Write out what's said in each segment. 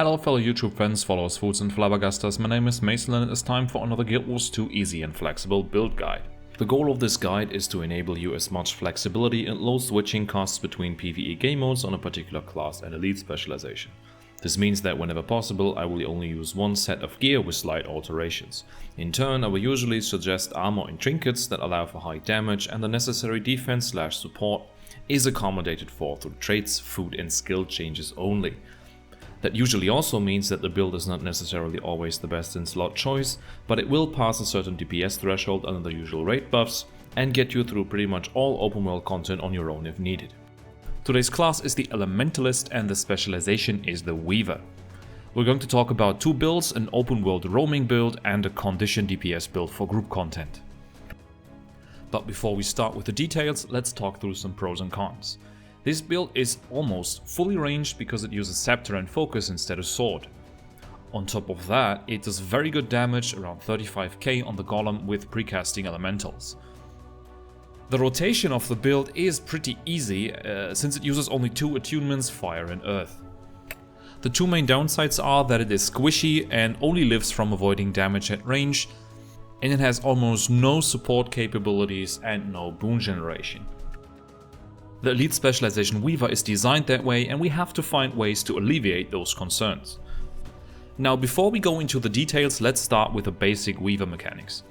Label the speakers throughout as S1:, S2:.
S1: Hello fellow YouTube friends, followers, foods and flabbergastas, my name is Mason and it is time for another Guild Wars 2 easy and flexible build guide. The goal of this guide is to enable you as much flexibility and low switching costs between PvE game modes on a particular class and elite specialization. This means that whenever possible I will only use one set of gear with slight alterations. In turn I will usually suggest armor and trinkets that allow for high damage, and the necessary defense/support is accommodated for through traits, food and skill changes only. That usually also means that the build is not necessarily always the best in slot choice, but it will pass a certain DPS threshold under the usual raid buffs and get you through pretty much all open world content on your own if needed. Today's class is the Elementalist and the specialization is the Weaver. We're going to talk about two builds, an open world roaming build and a Condi DPS build for group content. But before we start with the details, let's talk through some pros and cons. This build is almost fully ranged because it uses Scepter and Focus instead of Sword. On top of that, it does very good damage, around 35k on the Golem with precasting elementals. The rotation of the build is pretty easy, since it uses only two attunements, Fire and Earth. The two main downsides are that it is squishy and only lives from avoiding damage at range, and it has almost no support capabilities and no boon generation. The Elite Specialization Weaver is designed that way, and we have to find ways to alleviate those concerns. Now before we go into the details, let's start with the basic Weaver mechanics.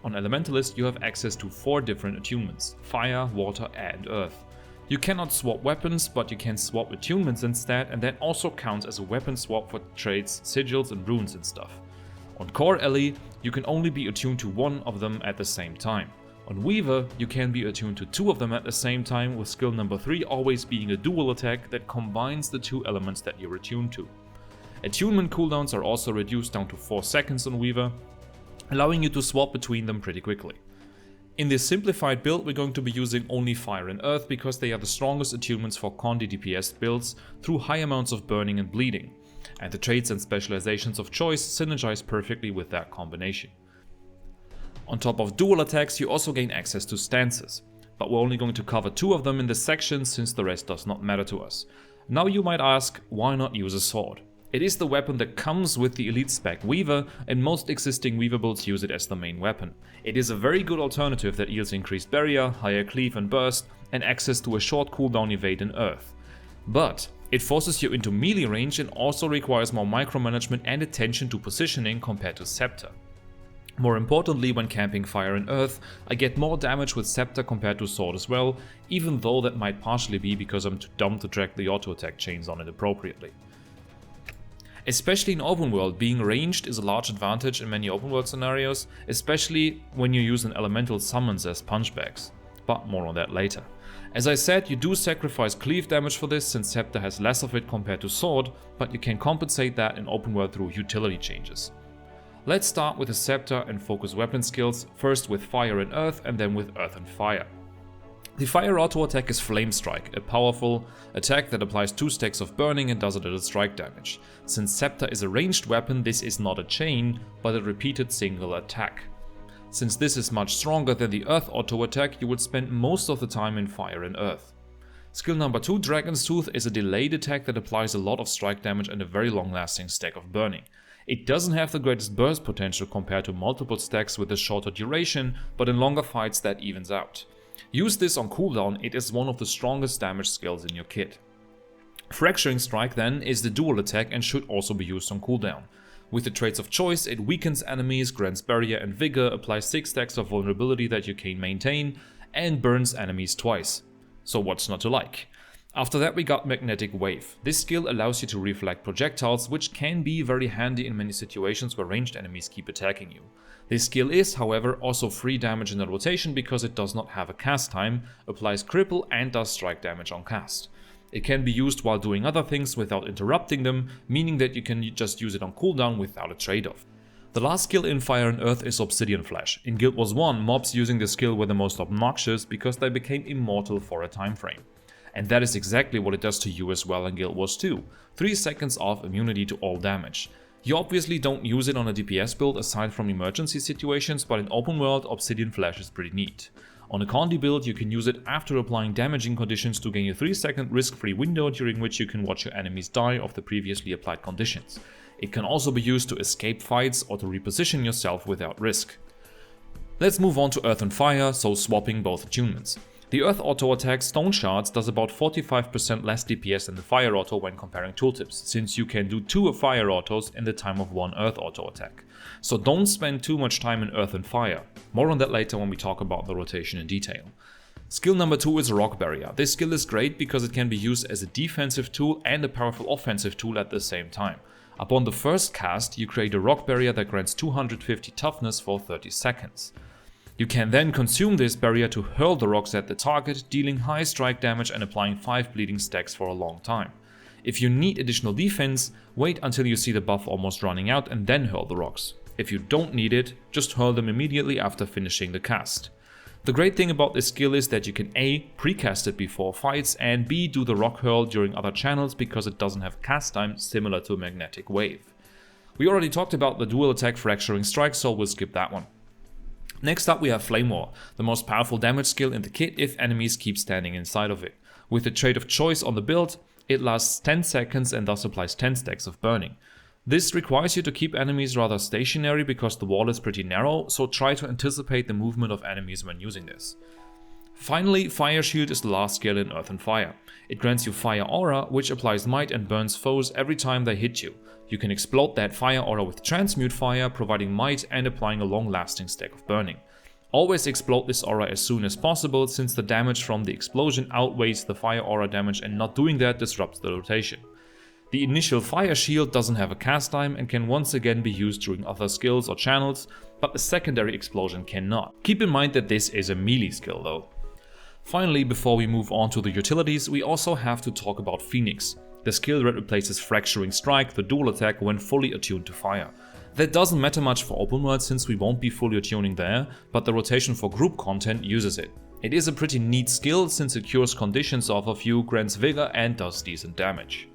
S1: On Elementalist you have access to 4 different attunements: Fire, Water and Earth. You cannot swap weapons, but you can swap attunements instead, and that also counts as a weapon swap for traits, sigils and runes and stuff. On Core Ele you can only be attuned to one of them at the same time. On Weaver, you can be attuned to 2 of them at the same time, with skill number 3 always being a dual attack that combines the 2 elements that you're attuned to. Attunement cooldowns are also reduced down to 4 seconds on Weaver, allowing you to swap between them pretty quickly. In this simplified build we're going to be using only Fire and Earth because they are the strongest attunements for Condi DPS builds through high amounts of burning and bleeding, and the traits and specializations of choice synergize perfectly with that combination. On top of dual attacks you also gain access to stances, but we're only going to cover 2 of them in this section since the rest does not matter to us. Now you might ask, why not use a sword? It is the weapon that comes with the Elite Spec Weaver, and most existing Weaver builds use it as the main weapon. It is a very good alternative that yields increased barrier, higher cleave and burst, and access to a short cooldown evade in Earth. But it forces you into melee range and also requires more micromanagement and attention to positioning compared to Scepter. More importantly, when camping Fire and Earth, I get more damage with Scepter compared to Sword as well, even though that might partially be because I'm too dumb to drag the auto attack chains on it appropriately. Especially in open world, being ranged is a large advantage in many open world scenarios, especially when you use an elemental summons as punchbacks, but more on that later. As I said, you do sacrifice cleave damage for this since Scepter has less of it compared to Sword, but you can compensate that in open world through utility changes. Let's start with the Scepter and Focus weapon skills, first with Fire and Earth and then with Earth and Fire. The Fire auto attack is Flame Strike, a powerful attack that applies 2 stacks of burning and does a little strike damage. Since Scepter is a ranged weapon, this is not a chain, but a repeated single attack. Since this is much stronger than the Earth auto attack, you would spend most of the time in Fire and Earth. Skill number 2, Dragon's Tooth, is a delayed attack that applies a lot of strike damage and a very long lasting stack of burning. It doesn't have the greatest burst potential compared to multiple stacks with a shorter duration, but in longer fights that evens out. Use this on cooldown, it is one of the strongest damage skills in your kit. Fracturing Strike then is the dual attack and should also be used on cooldown. With the traits of choice, it weakens enemies, grants barrier and vigor, applies 6 stacks of vulnerability that you can maintain, and burns enemies twice. So what's not to like? After that we got Magnetic Wave. This skill allows you to reflect projectiles, which can be very handy in many situations where ranged enemies keep attacking you. This skill is, however, also free damage in the rotation because it does not have a cast time, applies cripple and does strike damage on cast. It can be used while doing other things without interrupting them, meaning that you can just use it on cooldown without a trade-off. The last skill in Fire and Earth is Obsidian Flash. In Guild Wars 1, mobs using this skill were the most obnoxious because they became immortal for a time frame. And that is exactly what it does to you as well in Guild Wars 2, 3 seconds off immunity to all damage. You obviously don't use it on a DPS build aside from emergency situations, but in open world Obsidian Flash is pretty neat. On a Condi build, you can use it after applying damaging conditions to gain a 3-second risk-free window during which you can watch your enemies die of the previously applied conditions. It can also be used to escape fights or to reposition yourself without risk. Let's move on to Earth and Fire, so swapping both attunements. The Earth auto attack Stone Shards does about 45% less DPS than the Fire auto when comparing tooltips, since you can do 2 Fire autos in the time of 1 Earth auto attack. So don't spend too much time in Earth and Fire. More on that later when we talk about the rotation in detail. Skill number 2 is Rock Barrier. This skill is great because it can be used as a defensive tool and a powerful offensive tool at the same time. Upon the first cast, you create a Rock Barrier that grants 250 toughness for 30 seconds. You can then consume this barrier to hurl the rocks at the target, dealing high strike damage and applying 5 bleeding stacks for a long time. If you need additional defense, wait until you see the buff almost running out and then hurl the rocks. If you don't need it, just hurl them immediately after finishing the cast. The great thing about this skill is that you can A. precast it before fights and B. do the rock hurl during other channels because it doesn't have cast time similar to a magnetic wave. We already talked about the dual attack fracturing strike, so we'll skip that one. Next up we have Flame War, the most powerful damage skill in the kit if enemies keep standing inside of it. With the trait of choice on the build, it lasts 10 seconds and thus applies 10 stacks of burning. This requires you to keep enemies rather stationary because the wall is pretty narrow, so try to anticipate the movement of enemies when using this. Finally, Fire Shield is the last skill in Earth and Fire. It grants you Fire Aura, which applies might and burns foes every time they hit you. You can explode that Fire Aura with Transmute Fire, providing might and applying a long-lasting stack of burning. Always explode this aura as soon as possible, since the damage from the explosion outweighs the Fire Aura damage and not doing that disrupts the rotation. The initial Fire Shield doesn't have a cast time and can once again be used during other skills or channels, but the secondary explosion cannot. Keep in mind that this is a melee skill though. Finally, before we move on to the utilities, we also have to talk about Phoenix, the skill that replaces Fracturing Strike, the dual attack, when fully attuned to fire. That doesn't matter much for open world since we won't be fully attuning there, but the rotation for group content uses it. It is a pretty neat skill since it cures conditions off of you, grants vigor and does decent damage.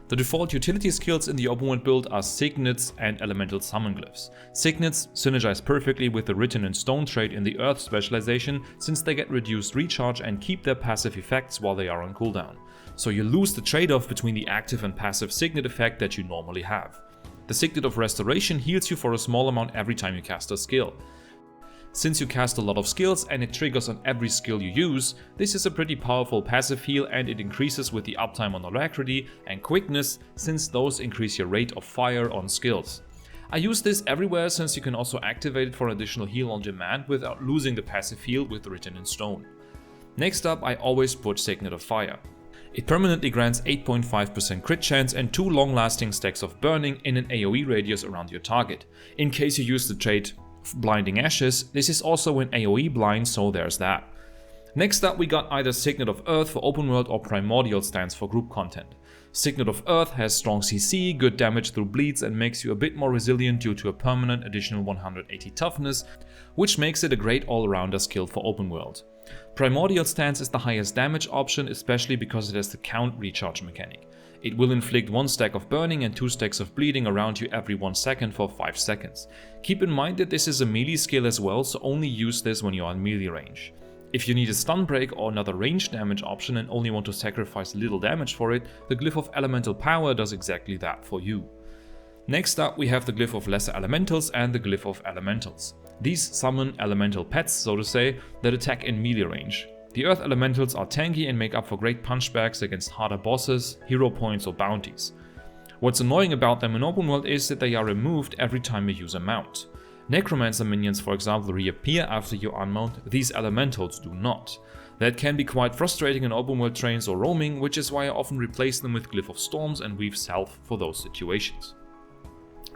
S1: The default utility skills in the open world build are Signets and Elemental Summon Glyphs. Signets synergize perfectly with the Written in Stone trait in the Earth specialization since they get reduced recharge and keep their passive effects while they are on cooldown. So you lose the trade-off between the active and passive Signet effect that you normally have. The Signet of Restoration heals you for a small amount every time you cast a skill. Since you cast a lot of skills and it triggers on every skill you use, this is a pretty powerful passive heal and it increases with the uptime on Alacrity and Quickness since those increase your rate of fire on skills. I use this everywhere since you can also activate it for an additional heal on demand without losing the passive heal with Written in Stone. Next up, I always put Signet of Fire. It permanently grants 8.5% crit chance and 2 long-lasting stacks of burning in an AoE radius around your target. In case you use the trait Blinding Ashes, this is also an AoE blind, so there's that. Next up we got either Signet of Earth for open world or Primordial Stance for group content. Signet of Earth has strong CC, good damage through bleeds and makes you a bit more resilient due to a permanent additional 180 toughness, which makes it a great all-rounder skill for open world. Primordial Stance is the highest damage option, especially because it has the count recharge mechanic. It will inflict 1 stack of burning and 2 stacks of bleeding around you every 1 second for 5 seconds. Keep in mind that this is a melee skill as well, so only use this when you are in melee range. If you need a stun break or another range damage option and only want to sacrifice little damage for it, the Glyph of Elemental Power does exactly that for you. Next up we have the Glyph of Lesser Elementals and the Glyph of Elementals. These summon elemental pets, so to say, that attack in melee range. The Earth Elementals are tanky and make up for great punchbacks against harder bosses, hero points or bounties. What's annoying about them in open world is that they are removed every time you use a mount. Necromancer minions, for example, reappear after you unmount, these Elementals do not. That can be quite frustrating in open world trains or roaming, which is why I often replace them with Glyph of Storms and Weave Self for those situations.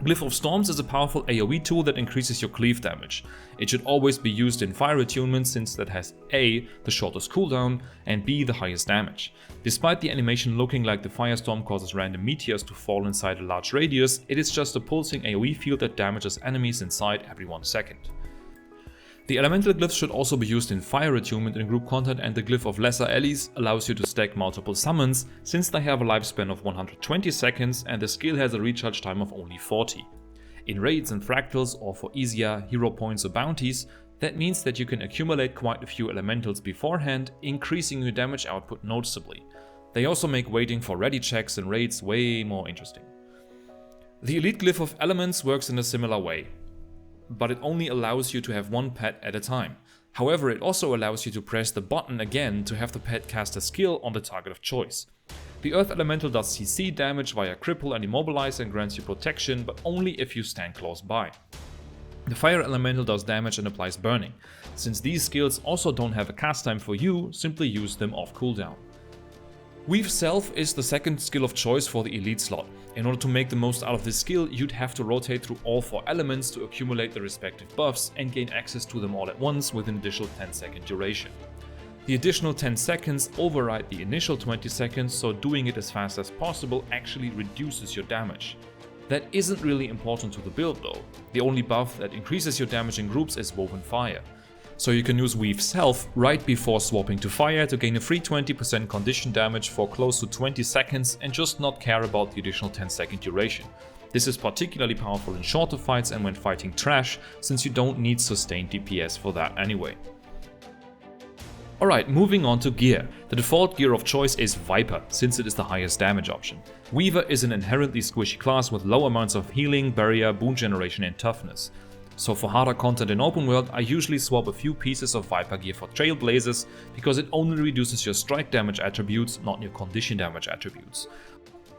S1: Glyph of Storms is a powerful AoE tool that increases your cleave damage. It should always be used in fire attunement since that has A. the shortest cooldown and B. the highest damage. Despite the animation looking like the firestorm causes random meteors to fall inside a large radius, it is just a pulsing AoE field that damages enemies inside every 1 second. The elemental glyphs should also be used in fire attunement in group content, and the Glyph of Lesser Allies allows you to stack multiple summons since they have a lifespan of 120 seconds and the skill has a recharge time of only 40. In raids and fractals or for easier hero points or bounties, That means that you can accumulate quite a few elementals beforehand, increasing your damage output noticeably. They also make waiting for ready checks and raids way more interesting. The Elite Glyph of Elements works in a similar way, but it only allows you to have one pet at a time. However, it also allows you to press the button again to have the pet cast a skill on the target of choice. The Earth Elemental does CC damage via Cripple and Immobilize and grants you protection, but only if you stand close by. The Fire Elemental does damage and applies Burning. Since these skills also don't have a cast time for you, simply use them off cooldown. Weave Self is the second skill of choice for the Elite slot. In order to make the most out of this skill, you'd have to rotate through all 4 elements to accumulate the respective buffs and gain access to them all at once with an additional 10-second duration. The additional 10 seconds override the initial 20 seconds, so doing it as fast as possible actually reduces your damage. That isn't really important to the build though. The only buff that increases your damage in groups is Woven Fire. So you can use Weave Self right before swapping to Fire to gain a free 20% condition damage for close to 20 seconds and just not care about the additional 10-second duration. This is particularly powerful in shorter fights and when fighting trash, since you don't need sustained DPS for that anyway. Alright, moving on to gear. The default gear of choice is Viper, since it is the highest damage option. Weaver is an inherently squishy class with low amounts of healing, barrier, boon generation and toughness. So for harder content in open world, I usually swap a few pieces of Viper gear for Trailblazers, because it only reduces your strike damage attributes, not your condition damage attributes.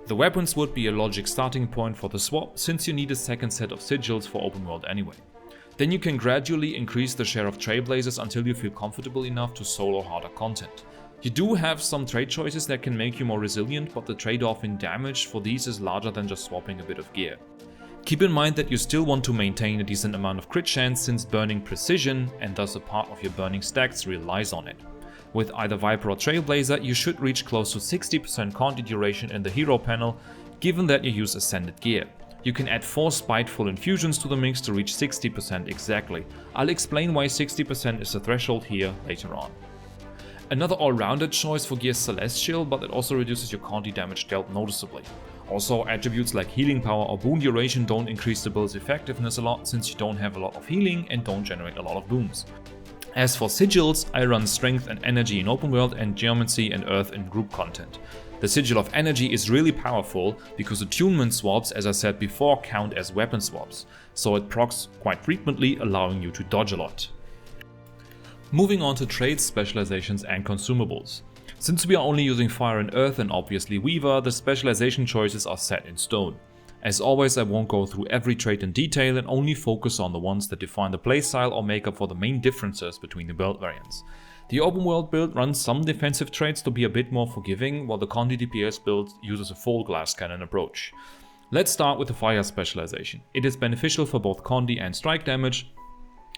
S1: The weapons would be a logic starting point for the swap, since you need a second set of sigils for open world anyway. Then you can gradually increase the share of Trailblazers until you feel comfortable enough to solo harder content. You do have some trade choices that can make you more resilient, but the trade-off in damage for these is larger than just swapping a bit of gear. Keep in mind that you still want to maintain a decent amount of crit chance, since burning precision, and thus a part of your burning stacks, relies on it. With either Viper or Trailblazer, you should reach close to 60% Condi duration in the hero panel, given that you use Ascended gear. You can add 4 Spiteful infusions to the mix to reach 60% exactly. I'll explain why 60% is the threshold here later on. Another all-rounded choice for gear is Celestial, but it also reduces your Condi damage dealt noticeably. Also, attributes like healing power or boon duration don't increase the build's effectiveness a lot, since you don't have a lot of healing and don't generate a lot of boons. As for sigils, I run strength and energy in open world and geomancy and earth in group content. The sigil of energy is really powerful because attunement swaps, as I said before, count as weapon swaps, so it procs quite frequently, allowing you to dodge a lot. Moving on to trades, specializations and consumables. Since we are only using fire and earth and obviously Weaver, the specialization choices are set in stone. As always, I won't go through every trait in detail and only focus on the ones that define the playstyle or make up for the main differences between the build variants. The open world build runs some defensive traits to be a bit more forgiving, while the Condi DPS build uses a full glass cannon approach. Let's start with the fire specialization. It is beneficial for both Condi and strike damage,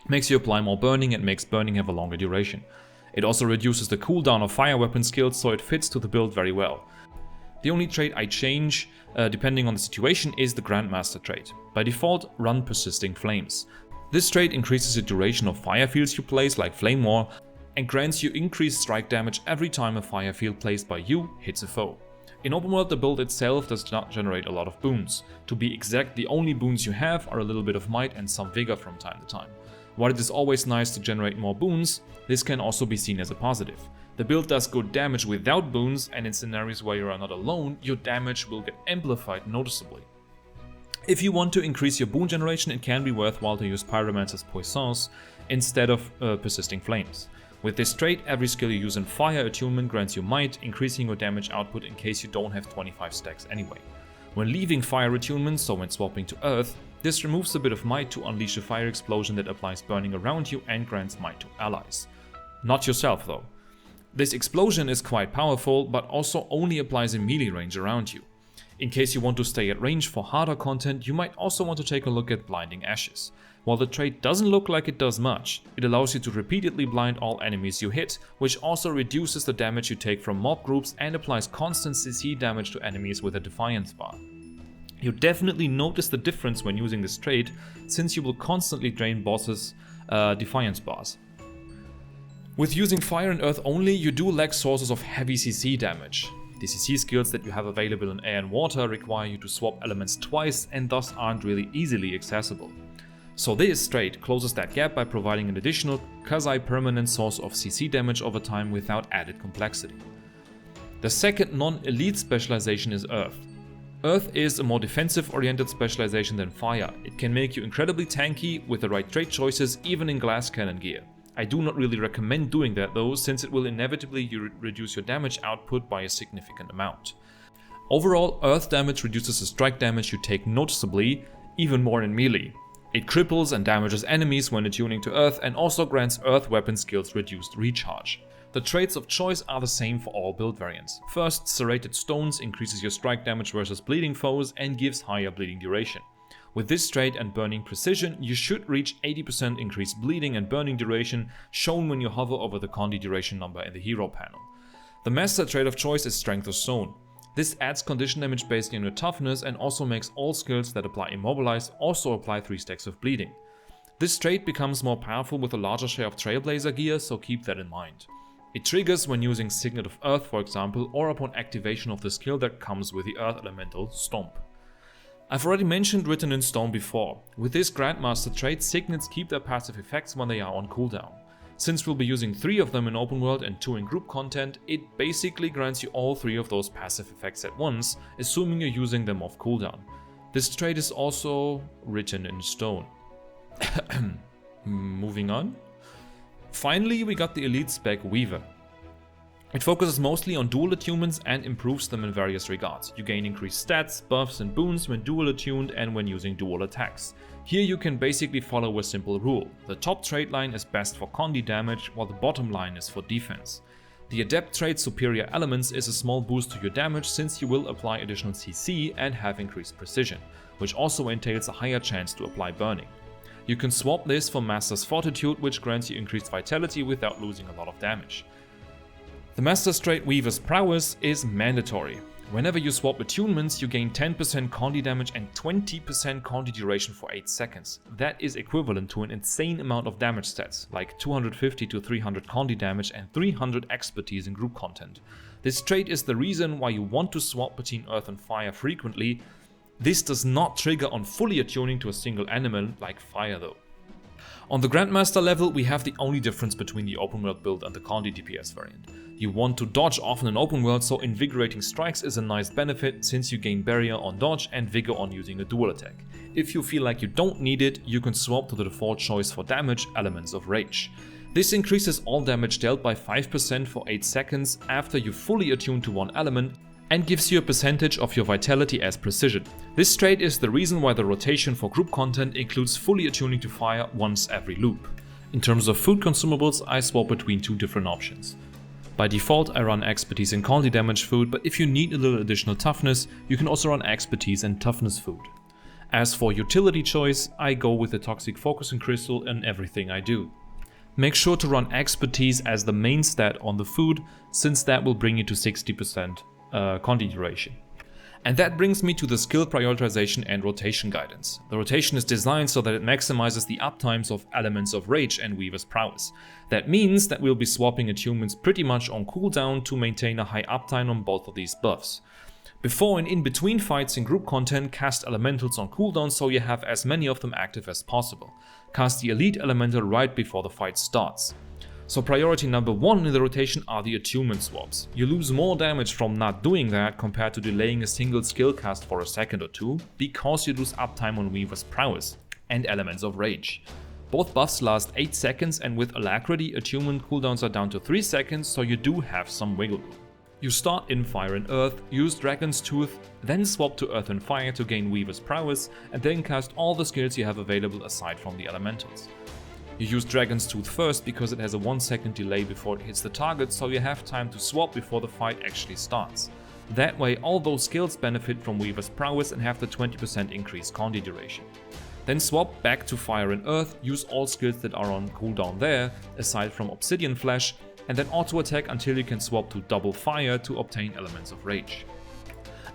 S1: makes you apply more burning and makes burning have a longer duration. It also reduces the cooldown of fire weapon skills, so it fits to the build very well. The only trait I change, depending on the situation, is the Grandmaster trait. By default, run Persisting Flames. This trait increases the duration of fire fields you place, like Flame War, and grants you increased strike damage every time a fire field placed by you hits a foe. In open world, the build itself does not generate a lot of boons. To be exact, the only boons you have are a little bit of might and some vigor from time to time. While it is always nice to generate more boons, this can also be seen as a positive. The build does good damage without boons, and in scenarios where you are not alone, your damage will get amplified noticeably. If you want to increase your boon generation, it can be worthwhile to use Pyromancer's Puissance instead of Persisting Flames. With this trait, every skill you use in Fire Attunement grants you might, increasing your damage output in case you don't have 25 stacks anyway. When leaving Fire Attunement, so when swapping to Earth, this removes a bit of might to unleash a fire explosion that applies burning around you and grants might to allies. Not yourself though. This explosion is quite powerful, but also only applies in melee range around you. In case you want to stay at range for harder content, you might also want to take a look at Blinding Ashes. While the trait doesn't look like it does much, it allows you to repeatedly blind all enemies you hit, which also reduces the damage you take from mob groups and applies constant CC damage to enemies with a Defiance bar. You definitely notice the difference when using this trait, since you will constantly drain bosses' Defiance bars. With using Fire and Earth only, you do lack sources of heavy CC damage. The CC skills that you have available in Air and Water require you to swap elements twice and thus aren't really easily accessible. So this trait closes that gap by providing an additional quasi-permanent source of CC damage over time without added complexity. The second non-elite specialization is Earth. Earth is a more defensive-oriented specialization than Fire. It can make you incredibly tanky with the right trait choices, even in glass cannon gear. I do not really recommend doing that though, since it will inevitably reduce your damage output by a significant amount. Overall, Earth damage reduces the strike damage you take noticeably, even more in melee. It cripples and damages enemies when attuning to Earth and also grants Earth weapon skills reduced recharge. The traits of choice are the same for all build variants. First, Serrated Stones increases your strike damage versus bleeding foes and gives higher bleeding duration. With this trait and Burning Precision, you should reach 80% increased bleeding and burning duration, shown when you hover over the Condi duration number in the hero panel. The master trait of choice is Strength of Stone. This adds condition damage based on your toughness and also makes all skills that apply Immobilize also apply 3 stacks of bleeding. This trait becomes more powerful with a larger share of Trailblazer gear, so keep that in mind. It triggers when using Signet of Earth, for example, or upon activation of the skill that comes with the Earth Elemental, Stomp. I've already mentioned Written in Stone before. With this Grandmaster trait, Signets keep their passive effects when they are on cooldown. Since we'll be using 3 of them in open world and 2 in group content, it basically grants you all 3 of those passive effects at once, assuming you're using them off cooldown. This trait is also Written in Stone. Moving on. Finally, we got the elite spec Weaver. It focuses mostly on dual attunements and improves them in various regards. You gain increased stats, buffs and boons when dual attuned and when using dual attacks. Here you can basically follow a simple rule. The top trait line is best for Condi damage, while the bottom line is for defense. The adept trait Superior Elements is a small boost to your damage since you will apply additional CC and have increased precision, which also entails a higher chance to apply burning. You can swap this for Master's Fortitude, which grants you increased vitality without losing a lot of damage. The Master's trait Weaver's Prowess is mandatory. Whenever you swap attunements, you gain 10% Condi damage and 20% Condi duration for 8 seconds. That is equivalent to an insane amount of damage stats, like 250 to 300 Condi damage and 300 expertise in group content. This trait is the reason why you want to swap between Earth and Fire frequently. This does not trigger on fully attuning to a single element like Fire though. On the Grandmaster level, we have the only difference between the open world build and the Condi DPS variant. You want to dodge often in open world, so Invigorating Strikes is a nice benefit since you gain barrier on dodge and vigor on using a dual attack. If you feel like you don't need it, you can swap to the default choice for damage, Elements of Rage. This increases all damage dealt by 5% for 8 seconds after you fully attune to one element and gives you a percentage of your vitality as precision. This trait is the reason why the rotation for group content includes fully attuning to fire once every loop. In terms of food consumables, I swap between 2 different options. By default, I run expertise and Condi damage food, but if you need a little additional toughness, you can also run expertise and toughness food. As for utility choice, I go with the toxic focusing crystal in everything I do. Make sure to run expertise as the main stat on the food, since that will bring you to 60% Condi duration. And that brings me to the skill prioritization and rotation guidance. The rotation is designed so that it maximizes the uptimes of Elements of Rage and Weaver's Prowess. That means that we'll be swapping attunements pretty much on cooldown to maintain a high uptime on both of these buffs. Before and in between fights in group content, cast elementals on cooldown so you have as many of them active as possible. Cast the elite elemental right before the fight starts. So priority number 1 in the rotation are the attunement swaps. You lose more damage from not doing that compared to delaying a single skill cast for a second or two, because you lose uptime on Weaver's Prowess and Elements of Rage. Both buffs last 8 seconds, and with Alacrity, attunement cooldowns are down to 3 seconds, so you do have some wiggle room. You start in Fire and Earth, use Dragon's Tooth, then swap to Earth and Fire to gain Weaver's Prowess, and then cast all the skills you have available aside from the elementals. You use Dragon's Tooth first because it has a 1 second delay before it hits the target, so you have time to swap before the fight actually starts. That way all those skills benefit from Weaver's Prowess and have the 20% increased Condi duration. Then swap back to Fire and Earth, use all skills that are on cooldown there, aside from Obsidian Flash, and then auto attack until you can swap to Double Fire to obtain Elements of Rage.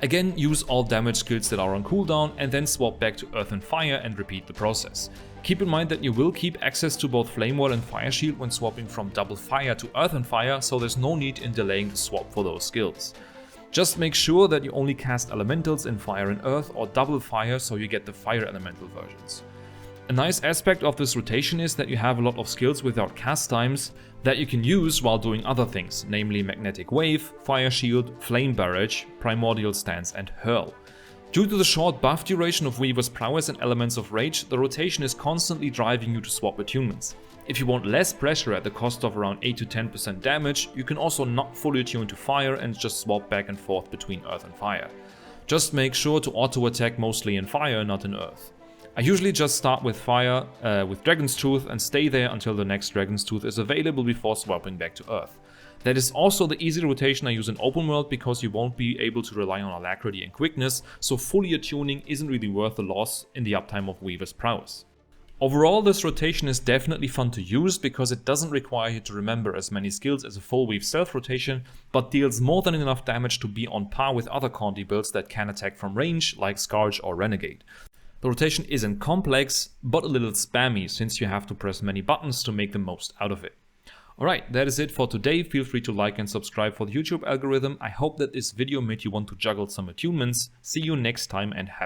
S1: Again, use all damage skills that are on cooldown and then swap back to Earth and Fire and repeat the process. Keep in mind that you will keep access to both Flame Wall and Fire Shield when swapping from Double Fire to Earth and Fire, so there's no need in delaying the swap for those skills. Just make sure that you only cast elementals in Fire and Earth or Double Fire so you get the Fire elemental versions. A nice aspect of this rotation is that you have a lot of skills without cast times that you can use while doing other things, namely Magnetic Wave, Fire Shield, Flame Barrage, Primordial Stance and Hurl. Due to the short buff duration of Weaver's prowess and Elements of Rage, the rotation is constantly driving you to swap attunements. If you want less pressure at the cost of around 8 to 10% damage, you can also not fully attune to fire and just swap back and forth between earth and fire. Just make sure to auto attack mostly in fire, not in earth. I usually just start with fire with Dragon's Tooth and stay there until the next Dragon's Tooth is available before swapping back to earth. That is also the easy rotation I use in open world because you won't be able to rely on alacrity and quickness, so fully attuning isn't really worth the loss in the uptime of Weaver's prowess. Overall, this rotation is definitely fun to use because it doesn't require you to remember as many skills as a full Weave Stealth rotation, but deals more than enough damage to be on par with other Condi builds that can attack from range like Scourge or Renegade. The rotation isn't complex, but a little spammy since you have to press many buttons to make the most out of it. Alright, that is it for today. Feel free to like and subscribe for the YouTube algorithm. I hope that this video made you want to juggle some attunements. See you next time and happy